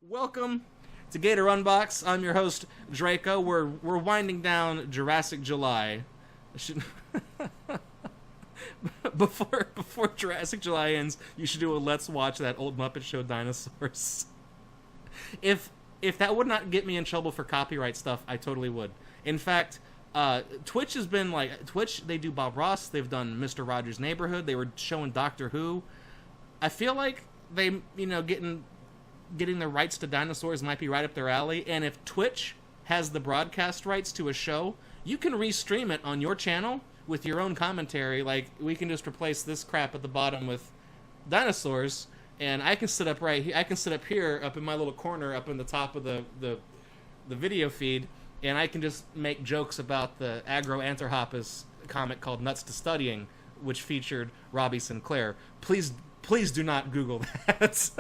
Welcome to GatorUNbox. I'm your host, Draco. We're winding down Jurassic July. Before Jurassic July ends, you should do a let's watch that old Muppet Show dinosaurs. If that would not get me in trouble for copyright stuff, I totally would. In fact, Twitch has been like Twitch. They do Bob Ross. They've done Mr. Rogers' Neighborhood. They were showing Doctor Who. I feel like they, getting the rights to dinosaurs might be right up their alley. And if Twitch has the broadcast rights to a show, you can restream it on your channel with your own commentary. Like, we can just replace this crap at the bottom with dinosaurs, and I can sit up here, up in my little corner, up in the top of the video feed, and I can just make jokes about the Agroanthropus comic called Nuts to Studying, which featured Robbie Sinclair. Please do not Google that.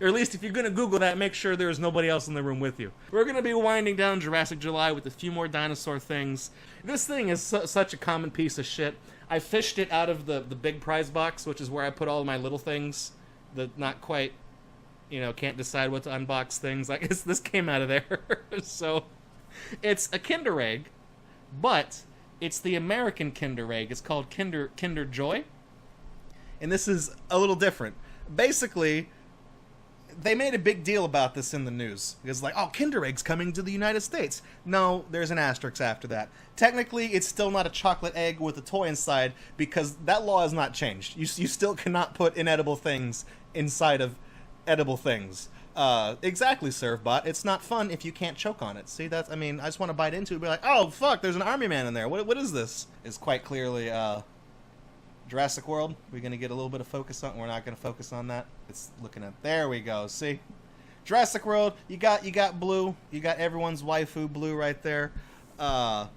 Or at least if you're going to Google that, make sure there's nobody else in the room with you. We're going to be winding down Jurassic July with a few more dinosaur things. This thing is such a common piece of shit. I fished it out of the big prize box, which is where I put all my little things that not quite, can't decide what to unbox things. Like, this came out of there. So, it's a Kinder Egg, but it's the American Kinder Egg. It's called Kinder Joy. And this is a little different. Basically, they made a big deal about this in the news. It's like, oh, Kinder Egg's coming to the United States. No, there's an asterisk after that. Technically, it's still not a chocolate egg with a toy inside, because that law has not changed. You still cannot put inedible things inside of edible things. Exactly, Servbot. It's not fun if you can't choke on it. See, I just want to bite into it and be like, oh, fuck, there's an army man in there. What is this? It's quite clearly, Jurassic World. We're going to get a little bit of focus on. We're not going to focus on that. It's looking at. There we go. See? Jurassic World. You got Blue. You got everyone's waifu Blue right there. So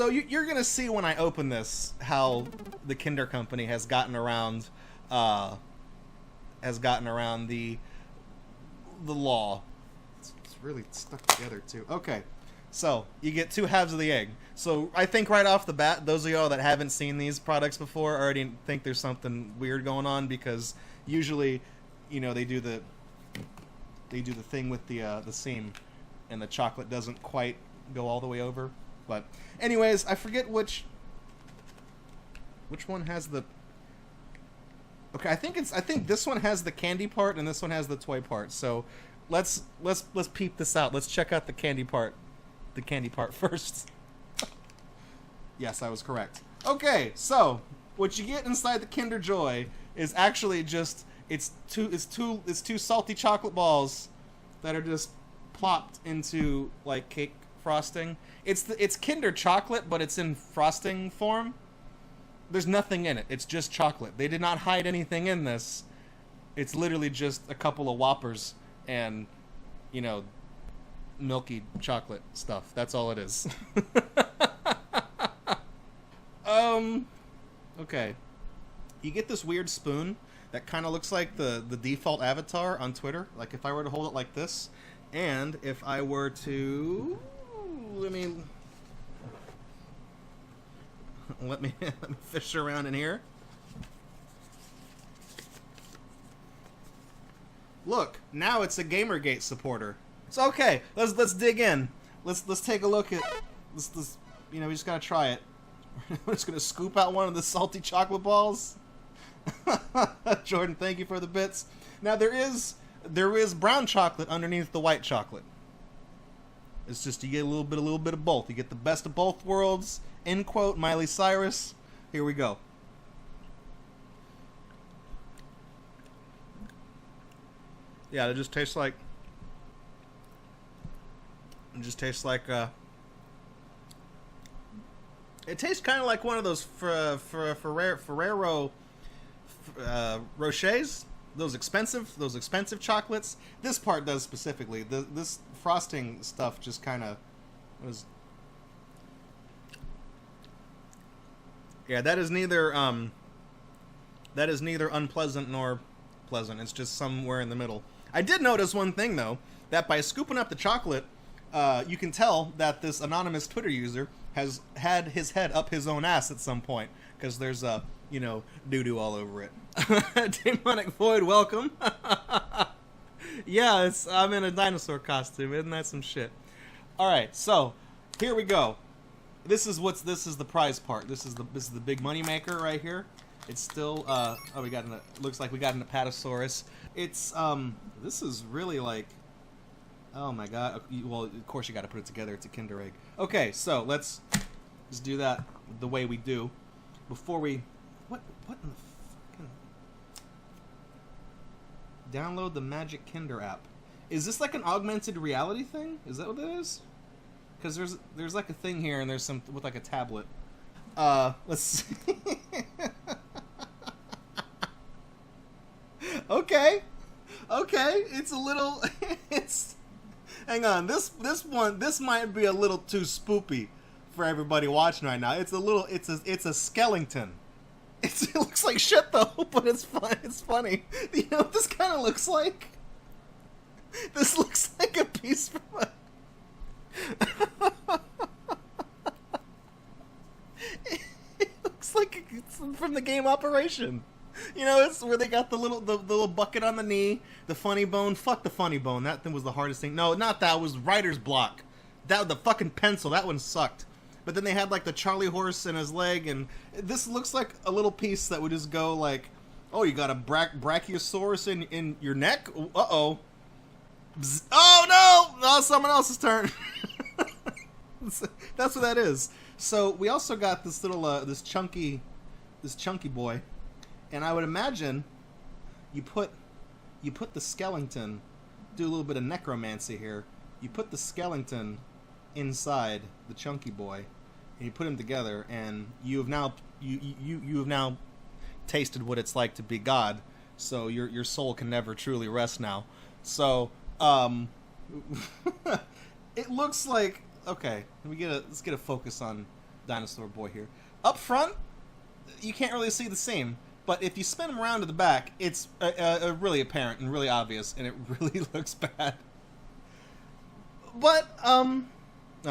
you're going to see when I open this how the Kinder Company has gotten around the law. It's really stuck together too. Okay. So, you get two halves of the egg. So, I think right off the bat, those of y'all that haven't seen these products before already think there's something weird going on, because usually, they do the thing with the seam, and the chocolate doesn't quite go all the way over. But, anyways, I forget which one has the. Okay, I think this one has the candy part and this one has the toy part. So, let's peep this out. Let's check out the candy part. The candy part first. Yes, I was correct. Okay, so what you get inside the Kinder Joy is actually just it's two salty chocolate balls that are just plopped into like cake frosting. It's Kinder chocolate, but it's in frosting form. There's nothing in it. It's just chocolate. They did not hide anything in this. It's literally just a couple of Whoppers and milky chocolate stuff. That's all it is. Okay. You get this weird spoon that kind of looks like the default avatar on Twitter. Like if I were to hold it like this, and if I were to let me fish around in here. Look, now it's a Gamergate supporter. It's okay. Let's dig in. Let's take a look at this. We just gotta try it. We're just gonna scoop out one of the salty chocolate balls. Jordan, thank you for the bits. Now there is brown chocolate underneath the white chocolate. It's just you get a little bit of both. You get the best of both worlds. End quote. Miley Cyrus. Here we go. Yeah, it just tastes like. It tastes kind of like one of those Ferrero Rochers, those expensive chocolates. This part does specifically. This frosting stuff just kind of was. Yeah, that is neither unpleasant nor pleasant. It's just somewhere in the middle. I did notice one thing though, that by scooping up the chocolate, you can tell that this anonymous Twitter user has had his head up his own ass at some point, because there's doo-doo all over it. Demonic Void, welcome. Yeah, I'm in a dinosaur costume. Isn't that some shit? All right, so here we go. This is the prize part. This is the big money maker right here. It's still looks like we got an Apatosaurus. It's this is really like, oh my god. Well, of course you got to put it together. It's a Kinder Egg. Okay, so let's just do that the way we do before we what in the fucking download the Magic Kinder app. Is this like an augmented reality thing? Is that what it is? Because there's like a thing here and there's some with like a tablet. Let's see. Okay, it's a little. Hang on. This might be a little too spoopy for everybody watching right now. It's a skeleton. It looks like shit though, but it's fun. It's funny. You know what this kind of looks like? This looks like a piece from a. It looks like it's from the game Operation. You know, it's where they got the little bucket on the knee, the funny bone. Fuck the funny bone. That thing was the hardest thing. No, not that. It was writer's block. That was the fucking pencil. That one sucked. But then they had like the Charlie horse in his leg, and this looks like a little piece that would just go like, oh, you got a brachiosaurus in your neck? Uh-oh. Oh, no! Oh, someone else's turn. That's what that is. So we also got this little, this chunky boy. And I would imagine you put the skeleton, do a little bit of necromancy here. You put the skeleton inside the chunky boy, and you put them together, and you have now tasted what it's like to be God. So your soul can never truly rest now. So it looks like, okay. Let's get a focus on Dinosaur Boy here. Up front, you can't really see the same. But if you spin them around to the back, it's really apparent and really obvious, and it really looks bad. But and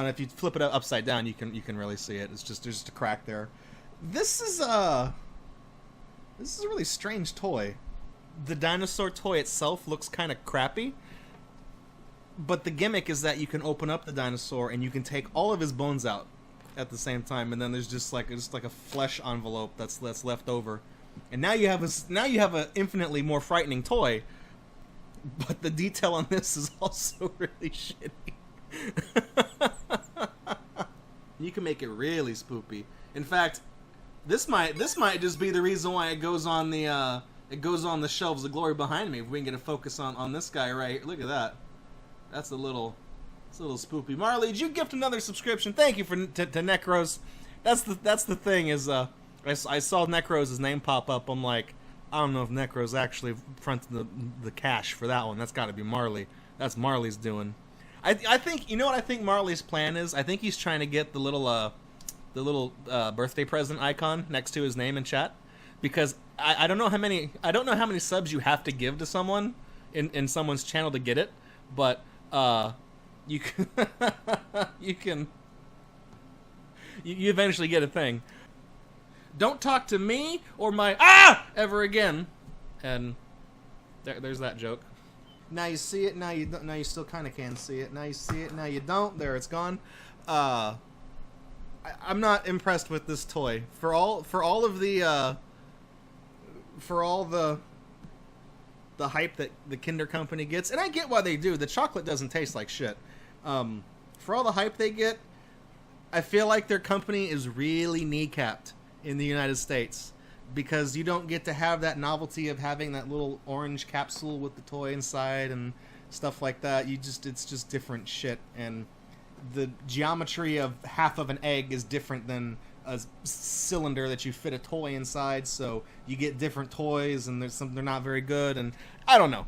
if you flip it upside down, you can really see it. There's just a crack there. This is a really strange toy. The dinosaur toy itself looks kind of crappy, but the gimmick is that you can open up the dinosaur and you can take all of his bones out at the same time, and then there's just like a flesh envelope that's left over. And now you have a infinitely more frightening toy, but the detail on this is also really shitty. You can make it really spoopy. In fact, this might just be the reason why it goes on the shelves of glory behind me. If we can get a focus on this guy right here. Look at that. That's a little spoopy. Marley, did you gift another subscription? Thank you to Necros. That's the thing is I saw Necros' name pop up. I'm like, I don't know if Necros actually fronted the cash for that one. That's got to be Marley. That's Marley's doing. I think, you know what I think Marley's plan is? I think he's trying to get the little birthday present icon next to his name in chat, because I don't know how many subs you have to give to someone in someone's channel to get it, but you can you eventually get a thing. Don't talk to me or my ever again. And there's that joke. Now you see it. Now you don't. Now you still kind of can see it. Now you see it. Now you don't. There, it's gone. I'm not impressed with this toy. For all of the hype that the Kinder Company gets, and I get why they do. The chocolate doesn't taste like shit. For all the hype they get, I feel like their company is really kneecapped in the United States, because you don't get to have that novelty of having that little orange capsule with the toy inside and stuff like that. It's just different shit, and the geometry of half of an egg is different than a cylinder that you fit a toy inside, so you get different toys, and they're not very good, and I don't know.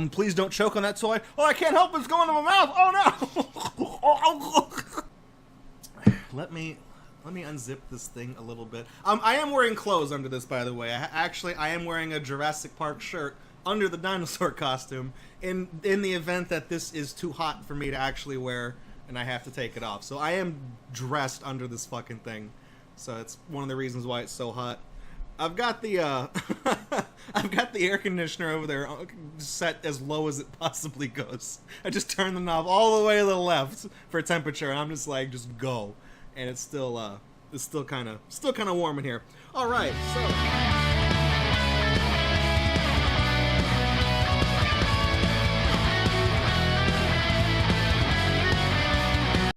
Please don't choke on that toy. Oh, I can't help it, it's going to my mouth. Oh no. Let me unzip this thing a little bit. I am wearing clothes under this, by the way. I am wearing a Jurassic Park shirt under the dinosaur costume in the event that this is too hot for me to actually wear and I have to take it off. So I am dressed under this fucking thing. So it's one of the reasons why it's so hot. I've got the I've got the air conditioner over there set as low as it possibly goes. I just turn the knob all the way to the left for temperature, and I'm just like, just go. And it's still kind of warm in here. All right, so.